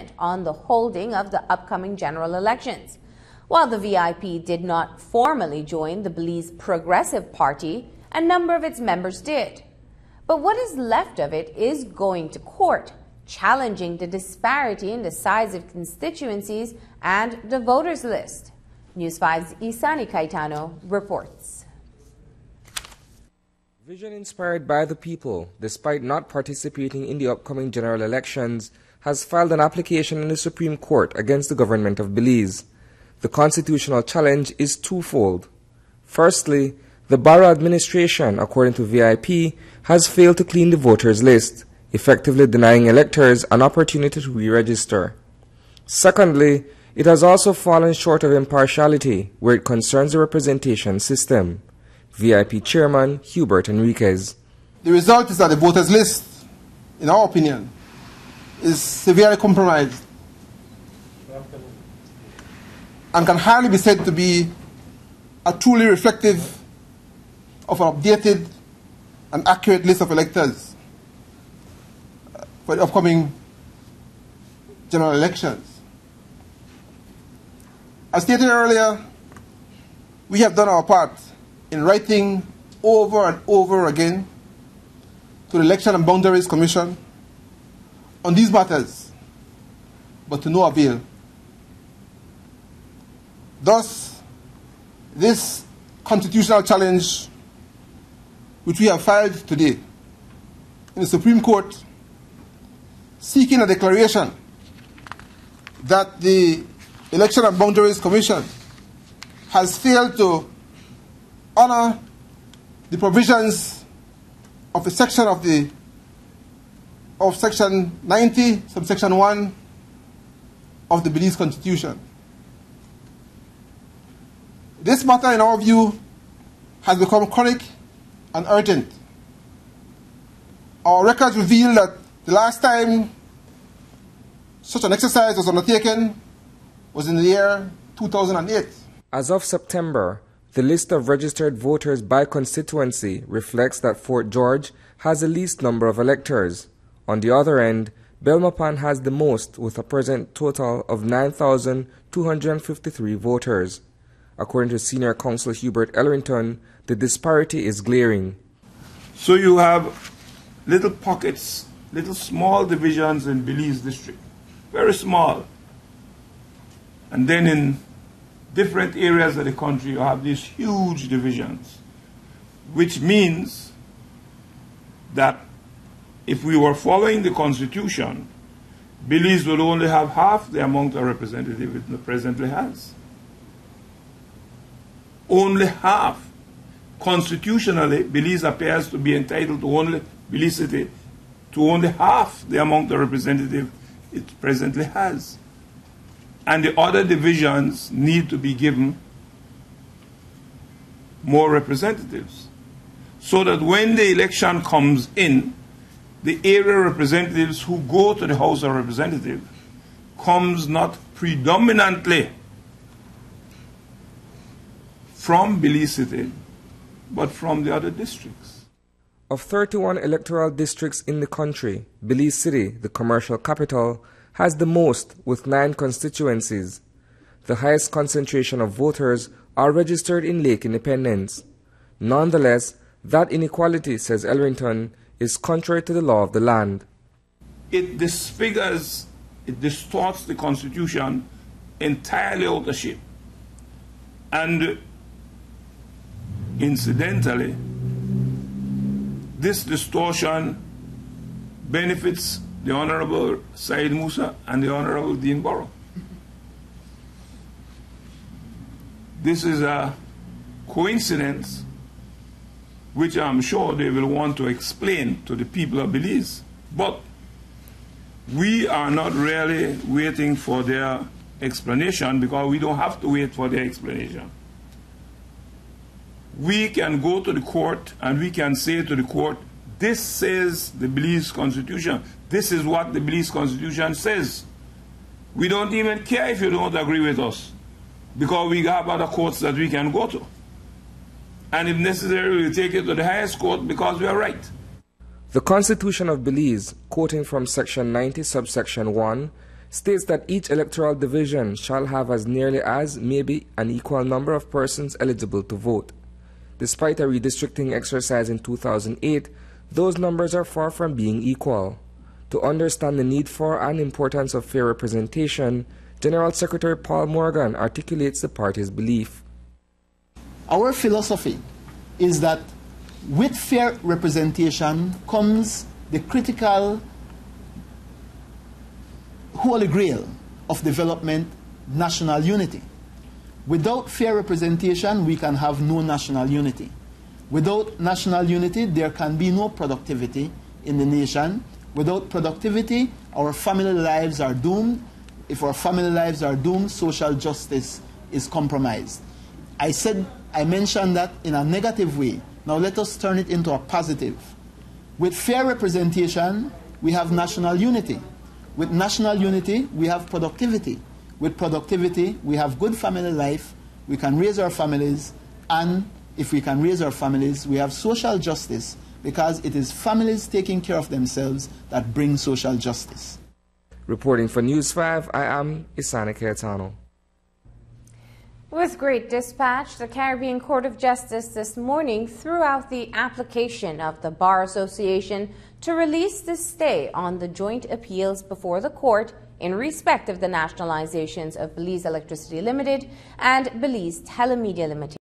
agreement on the holding of the upcoming general elections. While the VIP did not formally join the Belize Progressive Party, a number of its members did. But what is left of it is going to court, challenging the disparity in the size of constituencies and the voters list. News 5's Isani Caetano reports. Vision inspired by the people, despite not participating in the upcoming general elections, has filed an application in the Supreme Court against the government of Belize. The constitutional challenge is twofold. Firstly, the borough administration, according to VIP, has failed to clean the voters list, effectively denying electors an opportunity to re-register. Secondly, it has also fallen short of impartiality where it concerns the representation system. VIP Chairman Hubert Enriquez. The result is that the voters list, in our opinion, is severely compromised and can hardly be said to be a truly reflective of an updated and accurate list of electors for the upcoming general elections. As stated earlier, we have done our part in writing over and over again to the Election and Boundaries Commission on these matters, but to no avail. Thus, this constitutional challenge, which we have filed today in the Supreme Court, seeking a declaration that the Election and Boundaries Commission has failed to honor the provisions of a section of Section 90, subsection 1 of the Belize Constitution. This matter, in our view, has become chronic and urgent. Our records reveal that the last time such an exercise was undertaken was in the year 2008. As of September, the list of registered voters by constituency reflects that Fort George has the least number of electors. On the other end, Belmopan has the most, with a present total of 9,253 voters. According to Senior Counsel Hubert Ellerington, the disparity is glaring. So you have little pockets, little small divisions in Belize district, very small. And then in different areas of the country, you have these huge divisions, which means that if we were following the Constitution, Belize would only have half the amount of representatives it presently has. Only half. Constitutionally, Belize appears to be entitled to only, Belize City, to only half the amount of representatives it presently has. And the other divisions need to be given more representatives, so that when the election comes in, the area representatives who go to the House of Representatives comes not predominantly from Belize City, but from the other districts. Of 31 electoral districts in the country, Belize City, the commercial capital, has the most, with 9 constituencies. The highest concentration of voters are registered in Lake Independence. Nonetheless, that inequality, says Ellerington, is contrary to the law of the land. It disfigures, it distorts the Constitution entirely out of shape. And incidentally, this distortion benefits the Honorable Said Musa and the Honorable Dean Burrow. This is a coincidence which I'm sure they will want to explain to the people of Belize. But we are not really waiting for their explanation, because we don't have to wait for their explanation. We can go to the court and we can say to the court, this says the Belize Constitution. This is what the Belize Constitution says. We don't even care if you don't agree with us, because we have other courts that we can go to. And if necessary, we'll take it to the highest court because we are right. The Constitution of Belize, quoting from Section 90, subsection 1, states that each electoral division shall have as nearly as maybe an equal number of persons eligible to vote. Despite a redistricting exercise in 2008, those numbers are far from being equal. To understand the need for and importance of fair representation, General Secretary Paul Morgan articulates the party's belief. Our philosophy is that with fair representation comes the critical holy grail of development, national unity. Without fair representation, we can have no national unity. Without national unity, there can be no productivity in the nation. Without productivity, our family lives are doomed. If our family lives are doomed, social justice is compromised. I mentioned that in a negative way. Now let us turn it into a positive. With fair representation, we have national unity. With national unity, we have productivity. With productivity, we have good family life. We can raise our families, and if we can raise our families, we have social justice, because it is families taking care of themselves that bring social justice. Reporting for News 5, I am Isani Caetano. With great dispatch, the Caribbean Court of Justice this morning threw out the application of the Bar Association to release the stay on the joint appeals before the court in respect of the nationalizations of Belize Electricity Limited and Belize Telemedia Limited.